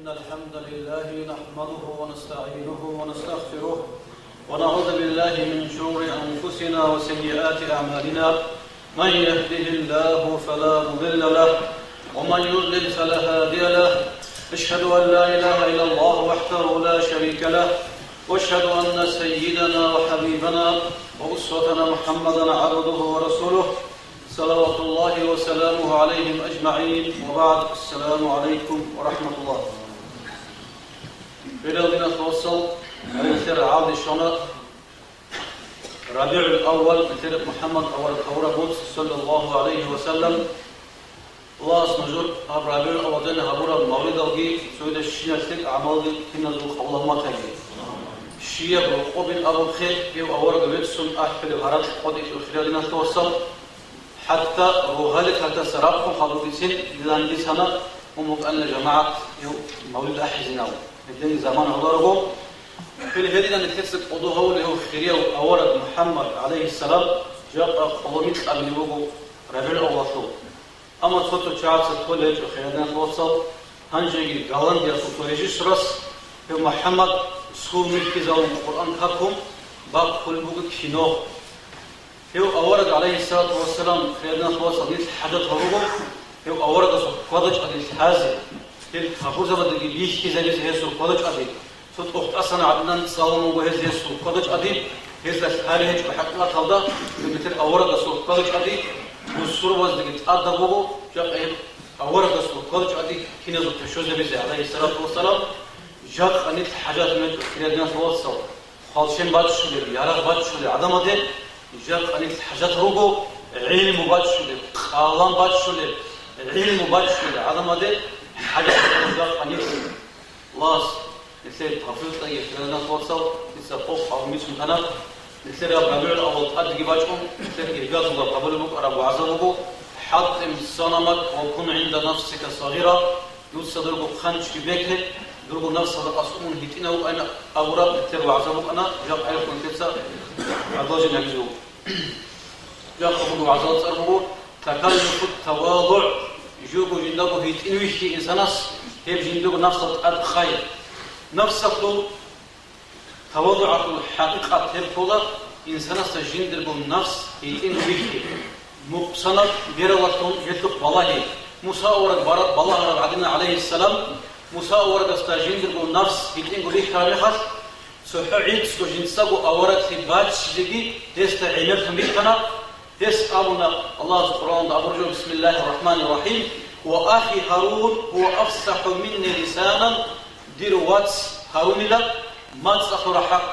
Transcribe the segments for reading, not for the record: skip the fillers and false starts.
إن الحمد لله نحمده ونستعينه ونستغفره ونعوذ بالله من شرور أنفسنا وسيئات أعمالنا. من يهده الله فلا مضل له ومن يضلل فلا هادي له. أشهد أن لا إله إلا الله وحده لا شريك له، وأشهد أن سيدنا وحبيبنا وأسوتنا محمدا عبده ورسوله صلوات الله وسلامه عليهم أجمعين. وبعد، السلام عليكم ورحمة الله. بلادنا توصل مثل عاد الشنا ربيع الأول مثل محمد أول كورة صلى الله عليه وسلم. الله اسمجر ربيع الأول دين هبورا مولد أوجي سويد الشيء سك عمل كنا ذو الله ما تجي الشيء بروقبين أبو خير يو أول قبل سن أحفل الهرج قد بلادنا توصل حتى روهالك حتى سرابكم خلوقين لان لسنا ومقال جماعة يو مولد أحزناو الدين زمان هضرهم في الهدي أن تكسب قضوه له خيرية أورد محمد عليه السلام جاء قوميت قبل يوجو ربيع الأول. أما تفتو شعب ستولج وخيرنا توصل هنجي قالن ديال ستولجي سرس في محمد سكول ملكي زاو القرآن كاكم باب كل بوك كينو هو أورد عليه الصلاة والسلام خيرنا توصل نيت حاجة هروبه هو أورد سقطج أدي حازم هل خبوزة بدي بيش كذا جز هي سقطج أدي صوت أخت أصلا عدنان صالون وجهز هي سقطج أدي هذا هاريج بحق الله تلدا مثل أورد سقطج أدي والسورة وزدك أدبوه جاء أورد سقطج أدي كنا زوج شوزة بيزي عليه الصلاة والسلام جاء أنيت حاجات من خيرنا توصل خالشين بعد شو لي يارا بعد شو لي عدم أدي جاء أنيت حاجات روجو علم بعد شو لي خالان بعد شو لي علم بعد شو لي عدم أدي حاجة جاء أنيت لاس مثل تفضل طيب خيرنا توصل يسقط أو مش مكانه مثل ربيع الأول أدي باجهم مثل إرجاز الله قبل بك أرب وعزمه حطم صنمك وكن عند نفسك صغيرة يوصل درجة خانش في بيتك درجة نفسك أصوم هيتنا وأنا أورا مثل وعزمك أنا جاب أيضا كنتسا عضاج نجزو جاب أبو وعزات أربعه تكلف التواضع يجوب جندبه هيتنوي شيء إنسانس هيب جندب نفسك أدخير نفسك تواضع الحقيقة تبطل إنسان سجين بالنفس ينويه مقصنا بيروتون يتق والله مساورة برد بالله عدنا عليه السلام مساورة استجين بالنفس ينويه كامخس سحعيد سجين سبو أورد ثبات شجي يستعينك ميتنا يسألنا الله سبحانه وتعالى بسم الله الرحمن الرحيم. وأخي هارون هو أفصح مني لسانا ديروات هارون لا ما تصخر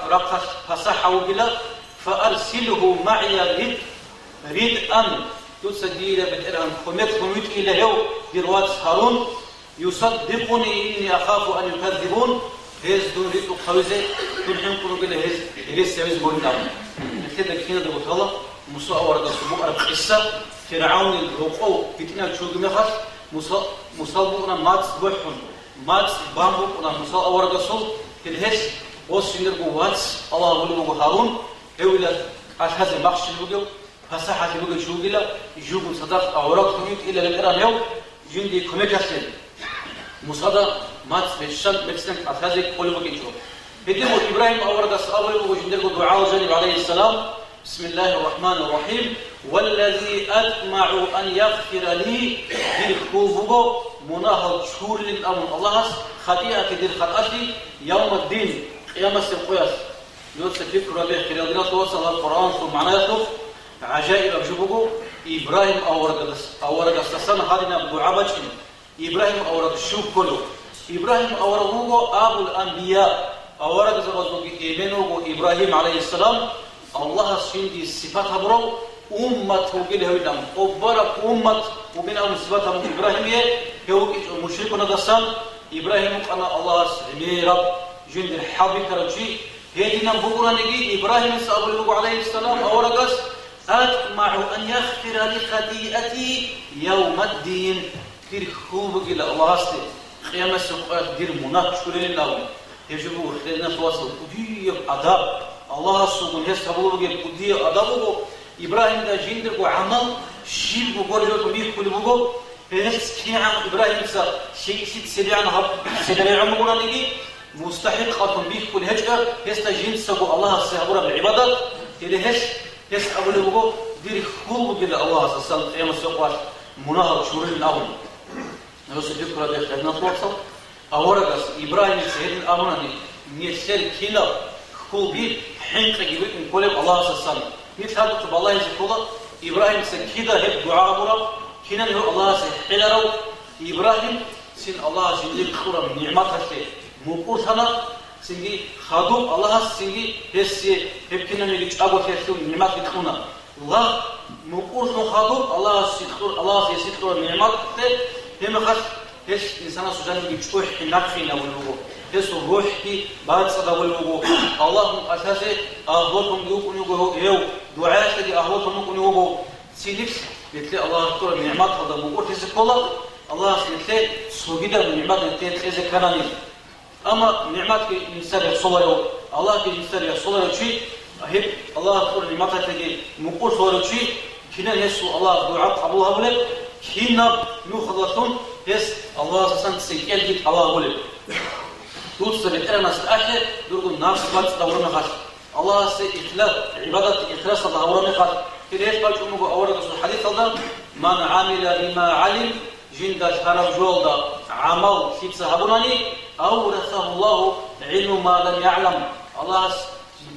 رقص فصحوا بلا فأرسله معي ريد أن تسجيل بالإرهام خميت إلى يو دروات هارون يصدقني إني أخاف أن يكذبون هز دون ريد خوزة تنحن قلوا بلا هز سويز بولناون كده كنا دروت الله موسى أورد السبوع أرب قصة فرعون الرقو فتنة شو جمخت موسى بقنا مات بحون مات بامبو قنا موسى أورد السبوع الهش وسينر قوات الله ولو هارون هؤلاء أشخاص بخش الوجو فصحة الوجو شو قلا يجوب صدق أوراق خميت إلى الإيران يوم جندي كمجسد مصادر مات بشان بتسنك أشخاص كل وجو بديم إبراهيم أورد السؤال وجندر دعاء جانب عليه السلام بسم الله الرحمن الرحيم. والذي أطمع أن يغفر لي بالكوفو مناهض شهور للأمر الله خطيئة دير خطأتي يوم الدين قيام السقياس يوسف فكر به خلالنا توصل القرآن ثم معناته عجائب أبجبه إبراهيم أورد السنة هذه نبدو عبجين إبراهيم أورد الشوك كله إبراهيم أورده أبو الأنبياء أورد زوجه إيمانه إبراهيم عليه السلام الله سيندي الصفات برو أمة وجله ودم أبرك أمة وبين أم صفات إبراهيم هو مشركنا دسان إبراهيم أنا الله سميرب جند الحبي كرجي هدينا بكرة نجي إبراهيم سأقول عليه السلام أورجس أطمع أن يغفر لي خطيئتي يوم الدين كير خوب إلى الله است قيام السقوط دير مناقشة لله يجبو خلنا توصل كدي أدب الله سبحانه يسألوا بقى كدي أدبه إبراهيم ده جند وعمل شيء بقول له تبيه كل بقول هس كيعم إبراهيم سا شيء سبيعنا هب سبيعنا مقولنا نيجي مستحق به كل هجرة يستجين سبو الله سيهبرا بالعبادة إلى هس أقول له دير خلق إلى الله سبحانه قيام السقوات مناهض شورين الأول نفس الذكرى ده خدنا توصل أورجس إبراهيم سيدنا أمرني نيسير كلا خلق به حين قجيبت من كل الله سبحانه مثل هذا تبى الله يذكره إبراهيم سكيدا هب دعاء مرا كنا له الله سحلرو إبراهيم سين الله جل خورا نعمته شيء مقوسنا سيني خادم الله سيني هسي هب كنا نيجي أبو تيسو نعمة بتخونا الله مقوس خادم الله سيخور الله سيخور نعمته هم خاص هس إنسان سجان يجي شوي نافخين أولوه هس روح كي بعد صدا أولوه الله أساسه أهوتهم يوكون يوكو يو دعاء سدي أهوتهم يوكون يوكو سينيكس يتلي الله تور نعمات هذا مقول تيسك الله سيتلي سوجدا نعمات يتلي كناني أما نعمات كإنسان يصوره الله كإنسان يصوره شيء أهب الله تور نعمات تجي مقول صوره شيء كنا يسوع الله دعاء قبولها بله كنا نخلصون يس الله سبحانه سيكل جت الله بله دوت سبت أنا سأشهد درجو نفس بات دورنا خاص الله سيخلق عبادة إخلاص دورنا خاص كليش بقولوا مو أورد الحديث هذا من عمل بما علم جند شرب جولدا عمل شيء سحبوناني أورثه الله علم ما لم يعلم الله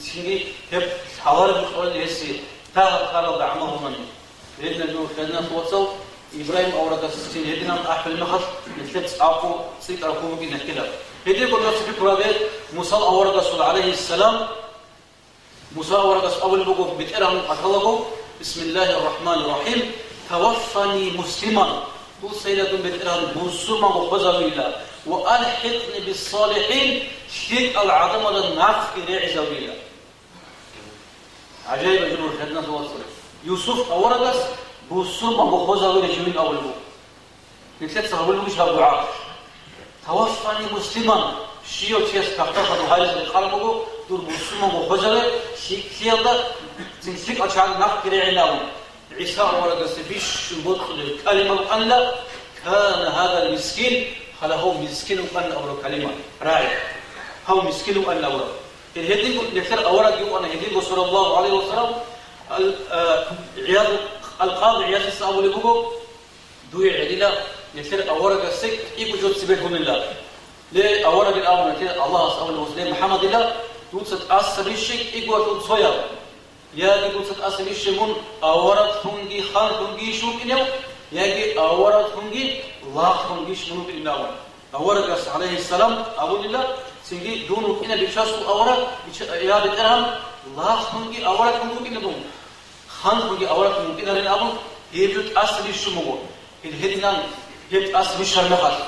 سيني هب حوار بقول يسي تهرب عملهماني لأن جو خلنا توصل إبراهيم أورد السين هدينا أحفل المخص مثل أقو سيد أقو ممكن كده هدي كنا في كرابة موسى أورد الرسول عليه السلام موسى أورد أول بقول بتأرهم أخلقه بسم الله الرحمن الرحيم توفني مسلما قل سيدة بتأرهم مسلما وخزويلا وألحقني بالصالحين شيء العظم للنفخ رعز ويلا عجائب جنور خدنا توصل يوسف أورد مسلما وخزويلا جميل أول بقول نكتب سهول مش هالدعاء توفني مسلما شيء تيس كفتة هايز الخالقه دور مسلما وخزويلا شيء هذا تنسيق أشعار نفق رعناهم عيسى ورد سبيش مدخل الكلمة أن لا كان هذا المسكين هو مسكين أن أورا كلمة راعي هو مسكين أن أورا الهدي نكتر أورا يو أنا هدي صلى الله عليه وسلم عياض القاضي عياض السأول لبوكو دوي عديلا نكتر أورا سك إيكو جود سبيكم الله ليه أورا بالأول نكتر الله سأول وسلم محمد الله توصل أسر الشيء إيكو جود صيام يا دي قلت أصلي الشمون أورد هنجي خان هنجي شو كنيو يا دي أورد هنجي الله هنجي شنو كنيو أورد رسول عليه السلام أبو الله سنجي دونو كنا بيشاسو أورد يا دي ترهم الله هنجي أورد هنجي كنيو خان هنجي أورد هنجي كنيو أبو يبجد أصلي الشمون الهدنا يبجد أصلي الشرمخات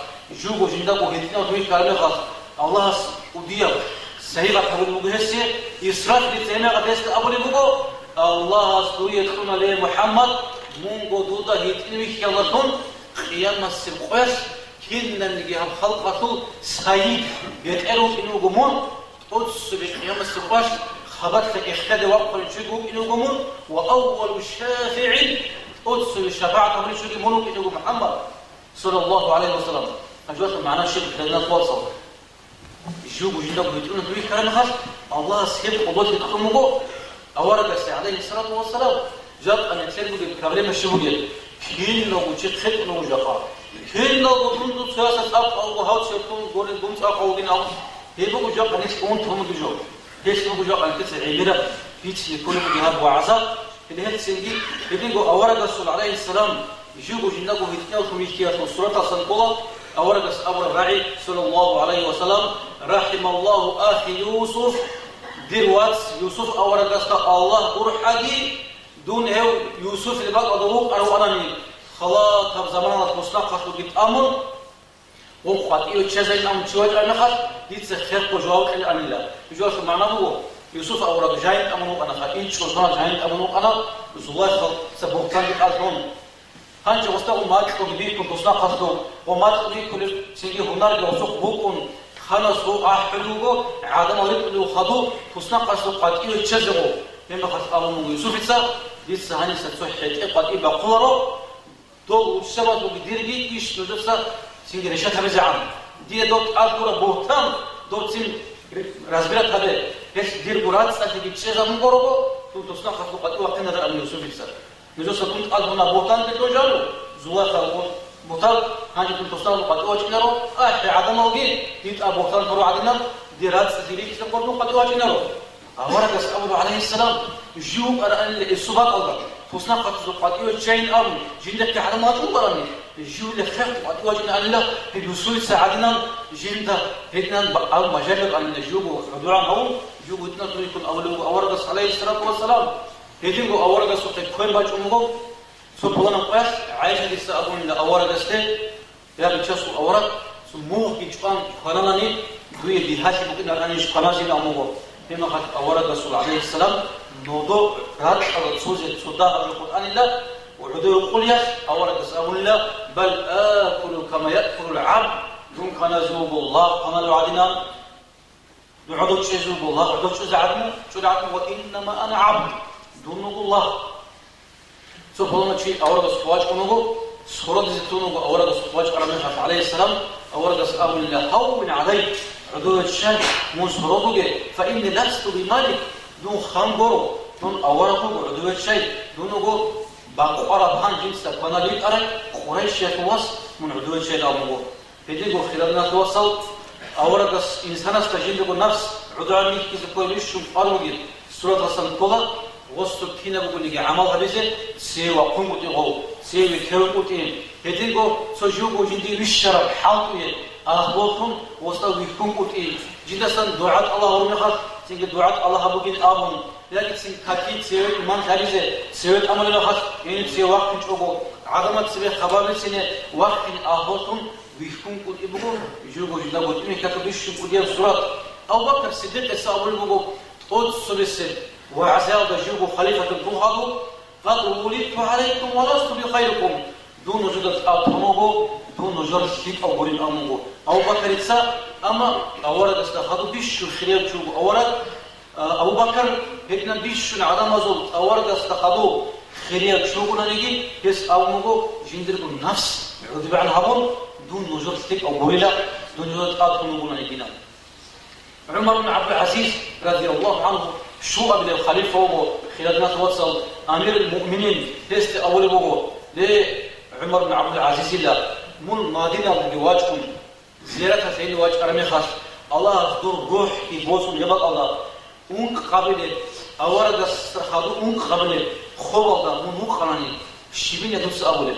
جوجو جندقو هدنا وتوي كارمخات الله وديا صحيح أقول مجهزة إسراف لتهمة قدست أقول مجو الله سوري يدخلنا له محمد مونغو دودا هيتني خيالتون قيام السبقش كنا نجيهم خلقته سعيد بيتقالوا إنه جمون قدس بقيام السبقش خبرت إخداد وقت الشجوع إنه جمون وأول شافع قدس الشفاعة من الشجوع منو إنه محمد صلى الله عليه وسلم أجواء معنا شيء خلينا نتواصل يشوفوا جندهم يقولون تريد كلام خاص الله سيد قبول يتخمجوا أورد عليه الصلاة والسلام جاب أن يتسلموا بالكلام الشهودية كين لو وجد خد لو جاقا كين لو بدون سياسة أب أو هاد شيءتون قولن دون أب أو دين أو هيبقوا جاب أن يسكون تهم بجوا هيسكون جاب أن تسعى عبرة بيتش يكون بجهاد وعزاء اللي هاد سيدي يبقوا أورد الرسول عليه السلام يشوفوا جندهم يتناولوا ميكيات وصورة صنقولة أورد أبو الرعي صلى الله عليه وسلم رحم الله أخي يوسف ديروات يوسف أورد الله برحقي دون هو يوسف اللي بقى أدوه أنا خلاص هب زمانات مستقبل وجيت أمر وقت إيو تشزين أم تشوج أنا خاص يتسخر بجواب الأن لا بجواب معناه هو يوسف أورد جاين أمنو أنا خاطين شو صار جاين أمنو أنا زوال سبوكان بالألفون هنج وستقول ما تقول بيكون تصنع قصده وما تقول كل سيجي هنار يوسف بوكون خنصو أحلوه عدم ربطه خدو تصنع قصده قد إيه تشجعه لما خص أمم يوسف إتسا لسه هني ستوحد قد إيه بقوله دو وتسبب بديرجي إيش نجسا سينجر شتى عام دي دوت أذكر بوتام دوت سين رازبرات هذا بس دير برات سأتي بتشيزا من قربه تو تصنع خطوة قد وقتنا رأى من يوسف بيسا نجسا كنت أذهنا بوتام بتوجارو زواخا بوتال هاني كنت تصنع قد وقتنا عدم وجين ديت أبوتال فرو عدنا ديرات سأتي بتشيزا قد وقتنا أورجس أبو عليه السلام جيوب أن الصباط الله تصنع قد يوجين أم جندك على ما تقولني جيوب لخير قد يوجين الله بيوصل سعدنا جندا هدنا أو مجال أن جيوب ودعاء هو جيوب هدنا تريكون أورجس عليه الصلاة والسلام هدينه أورجس وتكون باج أمه سبحان الله عايشة لسه أبون أورجس ده يا بتشوف أورج سموه كيجان خلاني دوي بيهاشي ممكن أن يشقناش أمه فيما قد أورد رسول عليه السلام نوضو راد الرسول صداق القرآن الله وعدو يقول يا أورد سأقول الله بل آكل كما يأكل العبد دون كان زوب الله كما لعدنا دعوة زوب الله دعوة زعدنا شرعنا وإنما أنا عبد دون الله سبحان الله شيء أورد سواج كنوجو سورة زيتونوجو أورد سواج عليه السلام أورد سأقول الله هون عليك عدو الشان مزهرضوك فإن لست بمالك دون خنبرو دون أورقو عدو الشان دونوغو باقوارا بان جنسة باناليك أرى قريش يتواص من عدو الشان أموغو فديقو خلالنا توصل أورق إنسان استجندقو نفس عدو عميك كيزكو يشم أروغي سورة رسل طولة وستو تينا بقول لك عمل هبزة سيوا قنقو تيغو سيوا كيرو تيغو فديقو سجوغو جندي رشرب حالتوية أخبركم وستويكم قلتي جدًا دعاء الله ورمخ سينك دعاء الله بقين آمن لكن سين كاتي سيرت إيمان ثالثة سيرت أمر الله يعني سير وقت نشوفه عدمت سير خبر سنة وقت أخبركم ويكم قلتي بقول يجوا جدا قلتي كتبش قلتي الصورة أو بكر صديق السأول بقول أود سبسة وعزال بجوا خليفة الضوء قد ولدت عليكم ولست بخيركم دون وجود أطمئنوا دون وجود شيء أو بريء أمره أو بكر إتسا أما أورد استخدموا بيشو خير شو أورد أبو بكر هكذا بيشو عدم أزول أورد استخدموا خير شو قلنا نيجي بس أمره جندر النفس يعود عن هبون دون وجود شيء أو بريء دون وجود أطمئنوا قلنا نيجينا عمر بن عبد العزيز رضي الله عنه شو قبل الخليفة هو خلال ما توصل أمير المؤمنين لست أول بقول عمر بن عبد العزيز الله من مدينة بواجكم زيارة سيد واج أرمي خاص الله أخدر روح يبوسون يبقى الله أنك قابلة أورد السرحادو أنك قابلة خوضا منو خلاني شبين يدوس أوله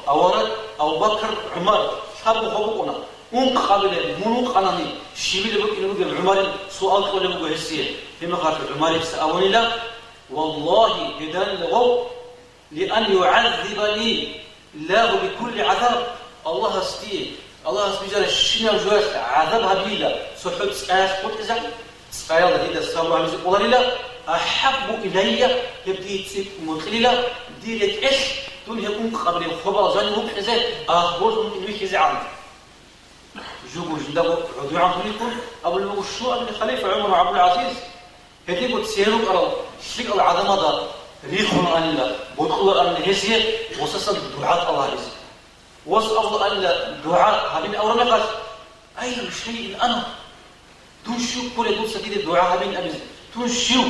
أورد أبو بكر عمر حبوا خوضنا أنك قابلة منو خلاني شبين يبقى عمر سؤال قوله بقى هسيه فيما قال عمر يسألوني لا والله بدان لغو لأن يعذبني الله بكل عذاب الله استيه الله سبحانه الشنا وجوه عذابها بيلا سحب سآس قلت إذا سآيا إذا السلام عليكم والله لا أحب إلي يبدي تسيب مدخلي ديرك إيش دون يكون قبل الخبر زاني مبحزة أخبرهم إنه كزعان جوجو جندو عدو عن طريقكم أبو الموشوع من الخليفة عمر بن عبد العزيز هتيجوا تسيروا أرى شيء العدم هذا ريحون عن الله بدخل أن هسيه وسط دعاء الله هسيه وسأل أن دعاء هبين أورنا قال أي شيء أنا تنشو كل دول سديد الدعاء هبين أبز تنشو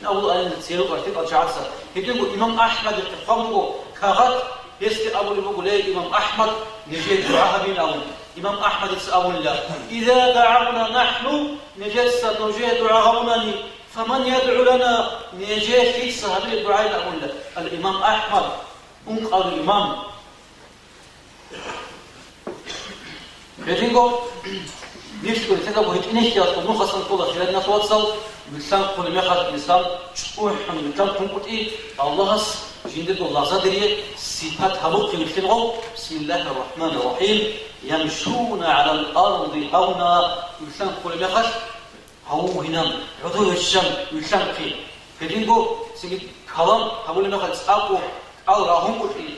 أول أن تسيروا أرتب أجعلسا هتيجوا إمام أحمد القفامو كغت يست أول يقول لي إمام أحمد نجي دعاء هبين أول إمام أحمد يسأل الله إذا دعونا نحن نجلس نجي دعاء هبناني فمن يدعو لنا نجي في صحابي الدعاء أقول له الإمام أحمد قال الإمام هذينكو نيشكو تدابو هتنيش يا أصلا نخصن كل خير الناس وصل بلسان كل ما خد إنسان شكوه من كم تنقط إيه الله جندد الله صدري صفات هبوط في الخلق بسم الله الرحمن الرحيم يمشون على الأرض هونا بلسان كل ما خد هو هنا عضو الشم بلسان فيه هذينكو سيد كلام هقول لنا خد أبو أو راهم قلتي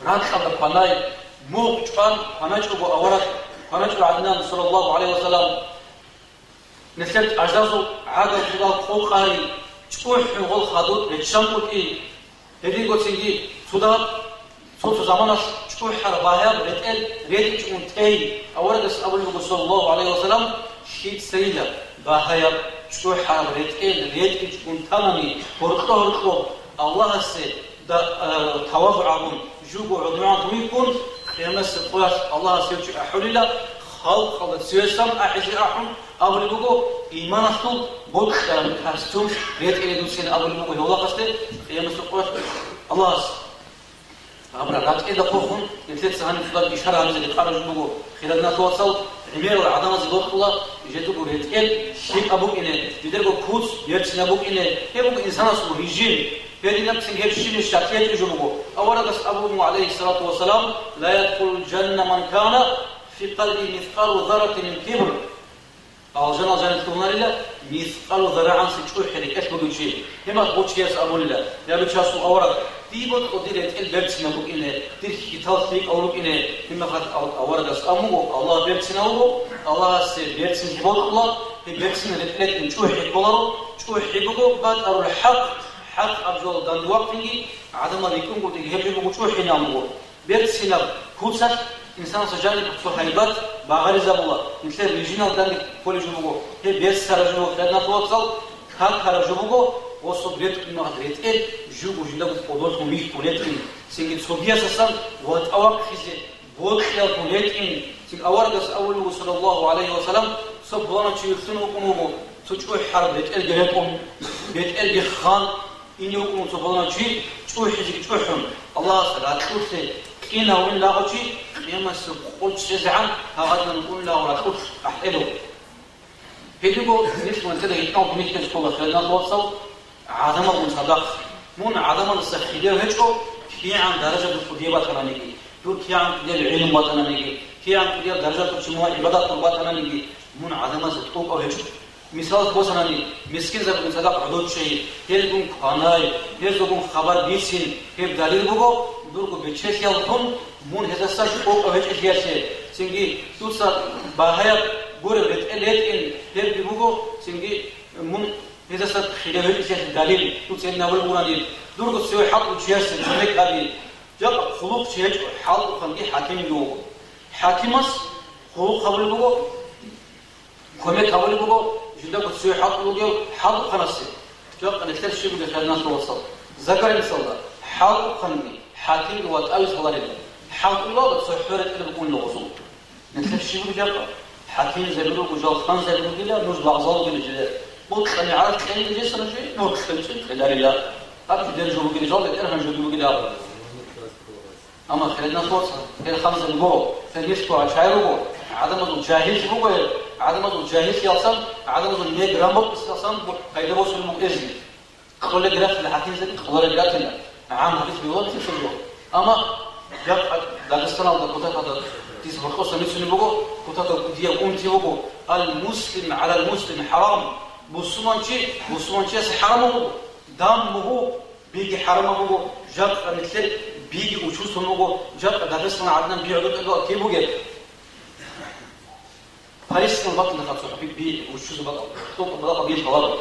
رات قبل قناي موق جان قناج أبو أورك قناج عدنان صلى الله عليه وسلم نسلت أجازو عادة جدال خوخاري تقول حقول خدود للشم قلتي هذي قلت سيدي سودا صوت زمانش شو حربايا بريتل ريت شون تي أورجس أبو النبي صلى الله عليه وسلم شيء سيدا باهيا شو حرب ريت شون تمامي هرقو الله سي دا تواضعهم جوجو عدوان تويكون يمس قوس الله سيوش أحولي خلق سيسم أحجي أحم أول بقول إيمان أصل بود كاستوم ريت إلى دوسين أول بقول هو الله قصده يمس قوس الله أمر رات إذا خوفهم يثلث سهل فضل إشارة على ذلك خارج بقول خلالنا توصل عمير العظمة زبط الله يجتوا ريت إل شيء أبوك إنه يدرك كوس يرسل أبوك إنه يبوك إنسان أصله يجين هذه نفس الشيء الشاكيات يجربه أولا قص أبوه عليه الصلاة والسلام لا يدخل الجنة من كان في قلبه مثقال ذرة من كبر الجنة تقولنا لله مثقال ذرة عن سجود حريك إيش بقول شيء لما تقول شيء أسأل الله لا بتشاسو أورا تيبت قدرت البرت نبوك إنه تركي تلفيق أولوك إنه لما خد أورا قص أمو الله برت نبوه الله سبرت نبوه الله برت نرتلت من شو حق الله شو حقه بعد أو الحق حق أبجول دان وقتي عدم ذيكم قلت يهبل بقول حين أمور بيت سناب كوسات إنسان سجاني بقول هيبات بعارض الله مثل رجينا دان كل جمعه هي بيت سرجمه كنا توصل كان خرجمه وصبرت إنه هدرت جو وجلا بقولوا تومي كولتين سينك صبيا سسان وات أوق خزي بود خيال كولتين سينك أورجس أول صلى الله عليه وسلم صبرنا تشيخسنوا كنومه تشوي حرب بيت الجريكم بيت الجخان إن يكون صبرنا شيء شو حزق شو حم الله صلاة كرسي كنا وين لا غشي يوم سقوط شزعان هذا نقول لا ولا كرس أحلو هيدوكو نسمع كده يتناول بمثل سكوبا خلنا نوصل عدم المصدق من عدم السخيلة هيجو كي عن درجة الفضيلة باتنانيكي دور كي عن العلم باتنانيكي كي عن درجة الجموع عبادة باتنانيكي من عدم الصدق أو هيجو مثال بوسناني مسكين زاد من صدق عدود شيء هيلكم خاناي هيلكم خبر بيسين هيل دليل بقول دوركم بتشيس يالكم من هذا السر أو هيج إشياء سنجي توصل باهير غورة بتقلت إن هيل بقول سنجي من هذا السر خلاف إشياء دليل توصل نقول بقولاني دوركم سوي حق وشياس سمك هذه جاب خلوق شيء حال خلقي حاكم يوم حاكمس خلوق قبل بقول كمك قبل بقول جدا بتسوي حق لوجو حق خنسي جاب أنا ثلاث شيء بدي خلنا نوصل ذكر الصلاة حق خني حاكم واتقال صلاة حق الله بتسوي حرة اللي بكون لغزو ثلاث شيء بدي جاب حاكم زي بدو وجال خان زي بدو كلا نوز بعضال كل جدا بقول خلني عارف خلني جالس أنا شيء نور خلني خلاري لا أبغى درجة بقول جال أنا هنجو بقول لا أما خلنا نوصل خل خمسة الجو فنيسكو عشايرو عدم الجاهز بقول عدم الجاهز يصل عدم النجرامات يصل هيدا وصل المؤذي خلى جراف الحكيم زي خلى جرافنا عام هذا بيقول في الجو أما جاب داغستان أو دكتور هذا تيس مرخص مثل بقول كتاب ديا قومتي بقول المسلم على المسلم حرام بسمان شيء حرام دمه بيجي حرام بقول جاب مثل بيجي وشوسه بقول جاب داغستان عندنا بيعرض الجو كيف بقول فلسطين بطل خمسة بي وشو بطل طوق بطل بيش غلط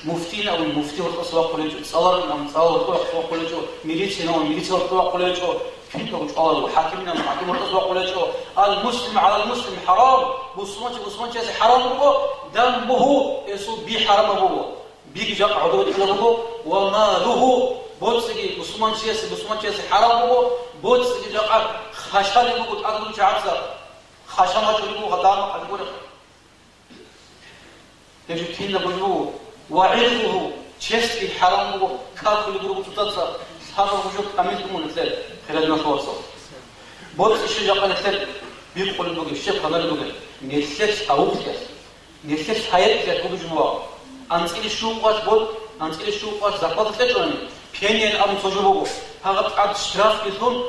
مفتين أو المفتي والقصة كلها صار أم صار القصة كلها ميليشيا أو ميليشيا والقصة كلها كيف تقول الله حاكمنا محاكم القصة كلها المسلم على المسلم حرام بسمات هذا حرام هو دمه يسوع بي حرام هو بيجي جاب عدود إلى هو وماله بوتسجي بسمات هذا حرام هو بوتسجي جاب خشالي بقول أقول شعبسا خشمة تقولوا غدامة قلبونا تجد كينا بجوه وعرضه تشستي حرامه كافل دروب تتصل هذا وجود أمينكم ونثال خلال ما توصل بوت الشيء جاء نثال بيقول البقى الشيء قبل البقى نثلث أوقات نثلث حياة تقول جموع أنتقل الشوقات بوت أنتقل الشوقات زقاط تجرني بيني أم تجربه هذا عاد اشتراف يثون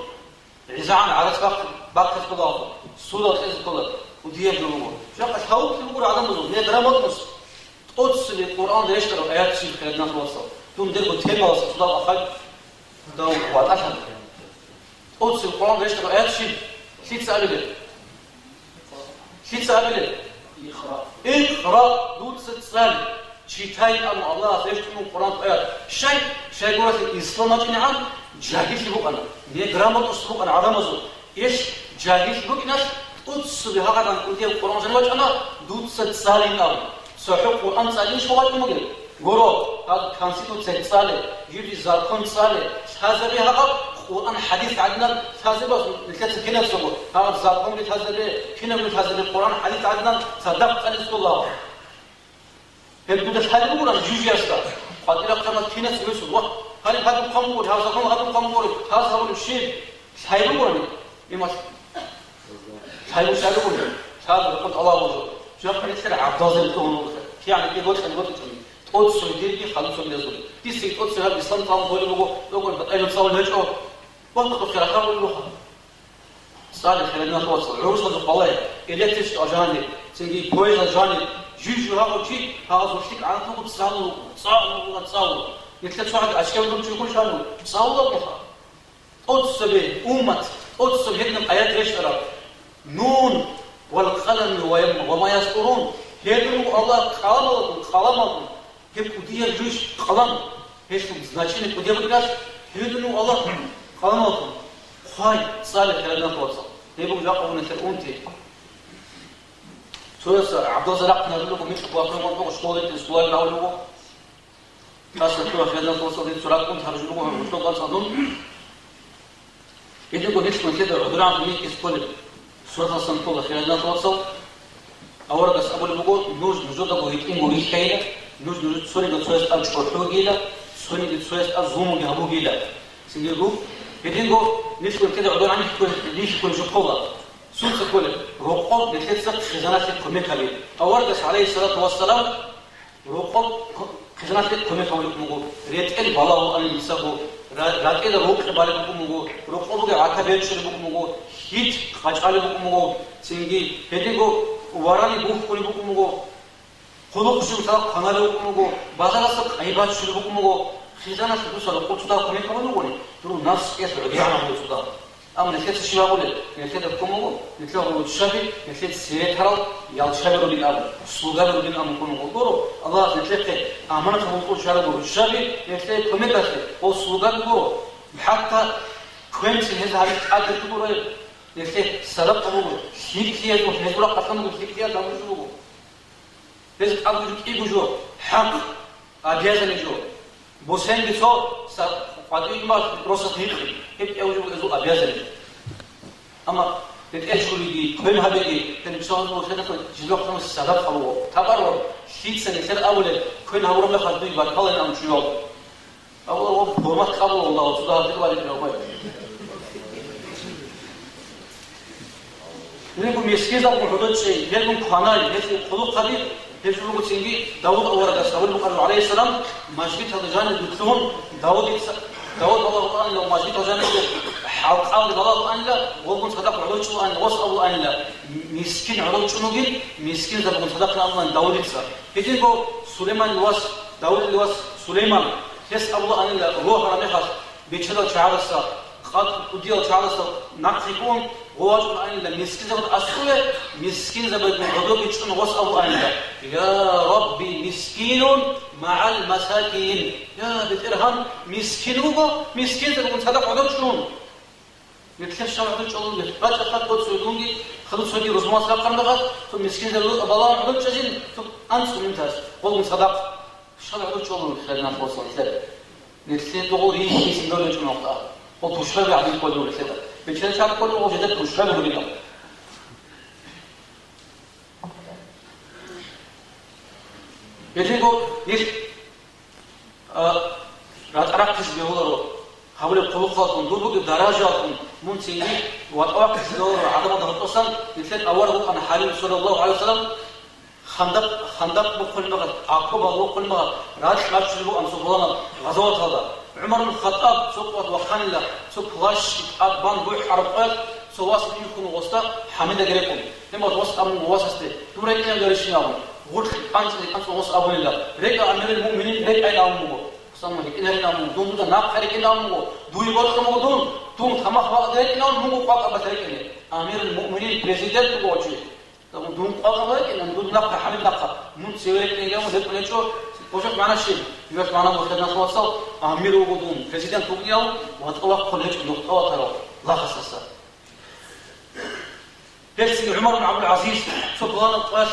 عزان على سقف باقي القضاء صورة القضاء ودي الجمهور شاق الحوض يقول على مزون هي درامات مصر قدس القرآن ده يشتغل آيات شيء خلينا نوصل ثم دربوا تهمة وصل أخذ ده والأشهر قدس القرآن ده يشتغل آيات شيء تسأله اقرأ دود ستسأل شيء أم الله يشتغل القرآن آيات شيء يقول الإسلام ما جنعان جاهز لبقنا неграмотность рук адамазу еш жагиш рукнаш утс бихаган кудия Qur'an занвачана дутса цалинам саху Qur'an цалин шогат мугел горо ад конституция цале юди закон цале хазаби хагат Qur'an hadis عندنا хазаба لكت كنا سوق هذا закон بتحزبه كنا بتحزبه Qur'an hadis عندنا صدق قال الله هل حد بقول جوجي أستا قادر أقترب كنا سويس الله هل هذا قامور هذا قامور هذا هو الشيء هاي بقول إيش هاي وش هذا بقول هذا بقول الله وجه شو أقول لك عبد الله تقول يعني يقول أنا قلت تقول سويدي خلص من زول تيسي تقول سهل الإسلام تام قولي بقول أنا بسوي نجوا والله تقول خير خير والله صار خيرنا توصل عروس القلاية إلكتريش أجانب سنجي كويس أجانب جيجو هذا شيء هذا وشتك عن طول تصاول يتلت واحد أشكال من كل شيء تصاول الله أتصبه أمة أتصبه هنا آيات رشرة نون والقلم وما يذكرون هذا الله خلقهم هم كوديا جوش قلم هيش значение كوديا بدرس هذا الله خلقهم خاي صالح لنا توصل يبغى يقولون ترونتي سويس عبد الزراق نقول مش قوافل ما نقول شغلة السؤال نقوله أصلا كل واحد لنا توصل للسؤال كم ترجمه مش نقول صادون إذا كنت نسمع كده عذران مني كسبول سورة الصنطول خلالنا توصل أول بس أول بقول نوجد أبو هيتين بوري خيلة نوجد سوري بتسويس أشكره جيلا سوري بتسويس أزوم جابو جيلا سنجيبو إذا نسمع كده عذران ليش كل شقوة سوس كله رقم بتلسق خزانات كمية أول بس عليه الصلاة والسلام رقم خزانات كمية مغو ريت البلاء أن يسقو رات إذا روك بالي مغو رقم بقى عتبة شر مغو هيت خشالة مغو سنجي هديكو وراني بوف كل مغو خلق شو تا خنالة مغو بازارسق عيبات شر مغو خزانات دوسا رقم شو تا كمية مغو ترو نفس كيس رجعنا مغو شو تا أما نتلت الشباب ولا نتلت الكمو نتلت الشباب نتلت السيرة هرال يال شباب رودين أبو سلوغاب رودين أبو كنو قدرو الله نتلت أمانة مطلوب شباب الشباب نتلت كمية أو سلوغاب قدرو حتى كم سنة هذه أكثر قدرو نتلت سلب أبو هيكية وهنقول قسم هيكية دامو شو لازم أبو كي بجو حق أجازة نجو بوسين بيسو قادرين ما بروسس هيكي هيك أوجو إزو أبيازل أما نتأشكر لي كل هذا اللي تنبسون وشنا جلوك نمس السبب خلوا تبرر شيء سنة أول كل هورم لخدمي بقالنا أم شيوخ أول برمت قبل الله وصدق هذا الوالد نوبي لكم يسكيز أبو حدود شيء لكم خناي لكم خلق قدير لكم سنجي داود أورد السبب قال عليه السلام مشيت هذا جانب دكتور داود الله تعالى لو ما جيت وجانب حاول الله أن لا وقلت صدق علوش أن وصل أن لا مسكين علوش نقول مسكين ده بقول صدقنا الله داود يسا يجيبوا سليمان الواس داود الواس سليمان يسأل الله أن لا روح رميخاس بيشهد شعارسا خاط وديو شعارسا نقيكون واجب أن لا مسكين ده أصله مسكين ده بقول بيشهد وصل أن لا يا ربي مسكين مع المساكين يا بترهم مسكين ده بقول صدق علوش نون يتكلم عن الشغل ده بعد أخذ قد سودوني خلوا سودي رزمات ساقم بقى ثم مسكين زلوا أبلاه عدل شجين ثم أنسوا ممتاز قول صدق شغل عدل شغل خلنا نفوصل ثلاثة نتلين تقولي كيس دولة شو نقطة قلت وشرب عدل كل دولة ثلاثة بتشان شعب كل وجدت وشرب ولينا يجيبوا رات أركز بيقولوا حول الخلقات دول درجات منتهي وأوقات دور عدم التصل مثل أوله عن حبيب صلى الله عليه وسلم خندق بكل مرة عقبة بكل مرة راش شلو أن سبحانه غزوات هذا عمر بن الخطاب سقط وخنلة سقلاش أبان بوي حرقات سواس يكون وسط حميد غيركم لما توسط أمر واسطة تمرين كلام غيرشيناهم غرق أنت وسط أبو الله رجع أمير المؤمنين رجع إلى أمه سامو هيك نامو دوم دا ناق خارج نامو دوي بوت كمو دون توم خمخ بقى ده نامو مو قاق بتريك امير المؤمنين بريزيدنت بوتشي دوم قاق بقى ان دون ناق حبيب ناق من سيرك نيجا مو ده شو وشوف معنا الشيء يبقى معنا وخدنا توصل أمير وقدوم بريزيدنت وقياو وتقوى كل هيك نقطة ترى لا خصصة بس عمر بن عبد العزيز سبحان الله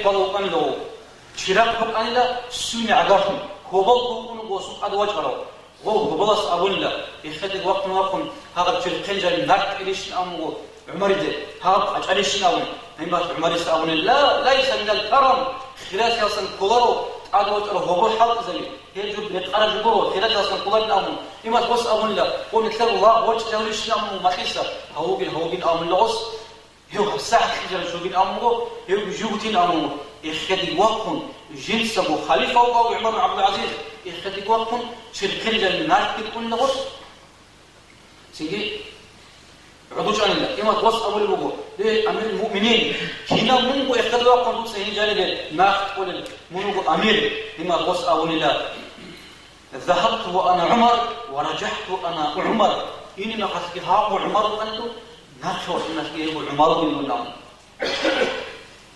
بالو أنلو شراك بق أنلا سنة عقارهم هو بالو أنو وسوق أدواج هراو هو بلاص أولا يخدق وقت ناقم هذا الشرقين جاي نارك إليش أمو عمر ده هذا أجليش ناون هم عمر يسأون لا ليس من الكرم خلاص يصل كلارو أدواج هو حال زي يجب نتقرج برو خلاص يصل كلار ناون هم بس أولا ونتلقى الله وجه جليش نامو ما خيسة هو بين أمو لغص هو ساعة خجل شو بين أمو هو جوتين أمو يخدق وقت جنسه خليفة أو عمر بن عبد العزيز يخدق وقت شركين جاي نارك تكون لغص سيدي عدوش عن الله إما توصل أول الوجود ده أمير المؤمنين هنا منو يختلوا قندوق سهين جانب ناخت قول منو أمير إما توصل أول الله ذهبت وأنا عمر ورجحت وأنا عمر إني ما قصدي هاو عمر أنتو ناخشوا إنك يهو عمر من النام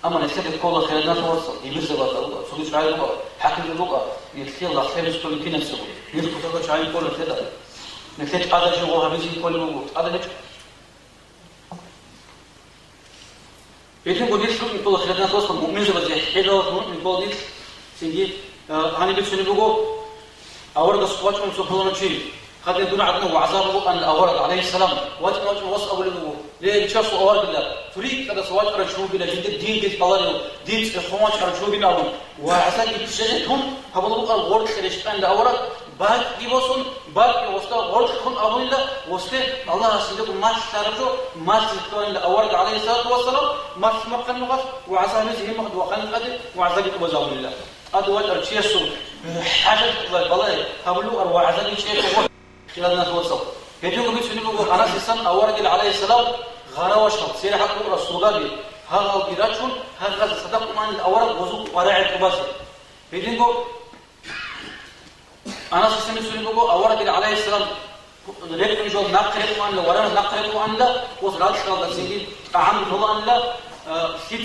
أما نتكلم كل خير الناس توصل يمز بقى سوي شعير بقى حكم بقى يتكلم الله خير يستوي كنا نسوي يذكر تقول شعير كل كذا نتكلم هذا شو هو هذا كل موجود هذا هيك يتم قدير شو من كل خير الناس توصل مؤمن زبدة حلو من كل ديس سنجي هني بيشوني بقول أورد الصوات من سبحان الله قد يدون عدنا وعذابه أن أورد عليه السلام واجب وصل أول الوجود ليه يشوف أورد الله فريق هذا صوات رجوع بلا جد الدين جد بلاره دين إخوان رجوع بينهم وعساك يتشجعهم هبلوا الورد خريج أن أورد بعد يوصل بعد يوصل ورد خن أول الله وصل الله سيدك ما شرجوا ما سيدك أن أورد عليه الصلاة والسلام ما سمع النقص وعسى نزيه مخد وخان قدر وعساك يتوجه الله هذا وجه الشيسو حاجة بلاه هبلوا وعساك يشيء خلال الناس وصل يجوك بيش نقول أنا سيسان أورد عليه السلام غراوشهم سير حق رسول الله هذا الجراجون هذا صدق من الأورد وزوج وراعي كباسي يجينكو أنا سيسان نقول أورد عليه السلام لكن جو نقرب من الورد نقرب من ده وصلت شغل سيدي أعم الله أن لا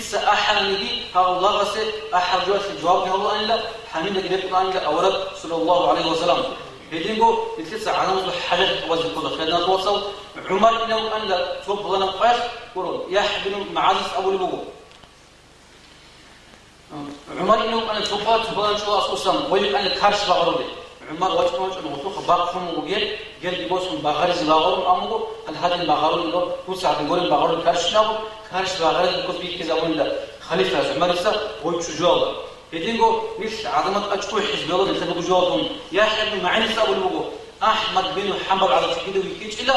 ست أحد نبي هذا الله بس أحد جواب الله أن لا حميد جدك أن لا أورد صلى الله عليه وسلم يدينكو يتسع عناصر حاجات وزن كذا خلنا نتواصل عمر إنه أن لا تفضل لنا قاش ورد يحبل معازس أول بوجو عمر إنه أن تفضل شو أصلا ويجب أن الكارش بغرضه عمر وجهه أنه وثوق باقهم وجيل جل يبوسهم بغرز بغرض أمره هل هذا البغرض اللي توسع تقول البغرض الكارش نابو كارش بغرض كتبي كذا ولا خليفة عمر يسا ويشجعه يدينكو مش عظمة أجتوع حزب الله يسبب جوابهم يا حبيبي معين سأقول لكم أحمد بن محمد على تكيده ويكيش إلا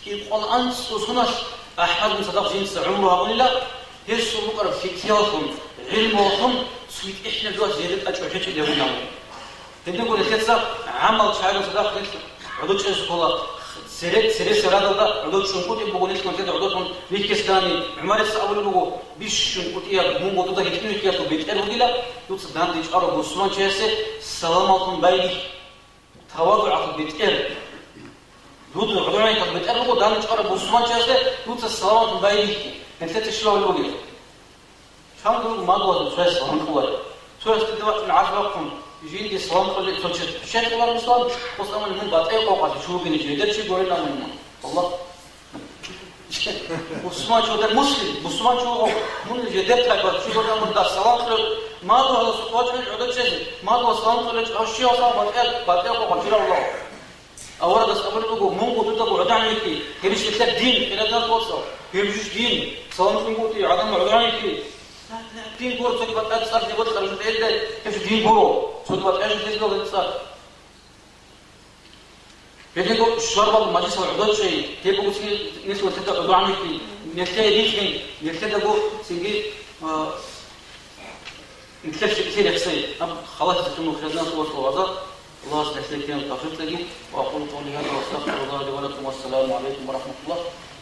يقول أنس وصناش أحمد بن صدق جنس عمره هقول لا هيسو مقرب في كيالهم علمهم سويت إحنا جوا زيادة أجتوع حزب الله ونعم يدينكو الخيصة عمل شعير صدق جنس عدوش إنسو الله سراد الله عدود شنكوت يبغون يسمع كذا عدودهم ليكيس داني عمر السأول بقول بيش شنكوت يا مو بتوضح يتكلم كيا بيت أروديلا يوصل دان تيج أرو بسمان شيء سلام عليكم بايدي تواضع على بيت دود العلماء يقول بيت أرو دان تيج أرو بسمان شيء يوصل سلام عليكم بايدي أنت تشلو الوجه شام دول ما دوا سويس هم كوار سويس تدوا من عشرة يجين دي سلام كل فلشة شيء كوار مسلم مسلم من بعد أي قوة شو بيني جدّ شيء قولنا منه والله مسلم شو ده مسلم شو من جدّ تلاقي شو قولنا من ده سلام كل ما دوا سوات من عدد شيء ما دوا سلام كل أشياء صار بعد أي قوة شيء الله أورد أسأل لكم من قدرت تقول عداني كي هبش كتاب دين كلا ده توصل هبش دين سلام كل قوتي عدم عداني كي دين بور سوي بات أتصل دي بات خرجت إيه كيف دين بورو سوي بات إيش دين بور أتصل يجيكو الشرب المجلس والعدود شيء تبغوا سي نسوة تدا عدو عنك نتلاقي دين شيء نتلاقي جو سيجي نتلاقي كثير يحصل خلاص تكونوا خدنا صور هذا الله سبحانه وتعالى توفيق لي وأقول قولي هذا وأستغفر الله لي ولكم والسلام عليكم ورحمة الله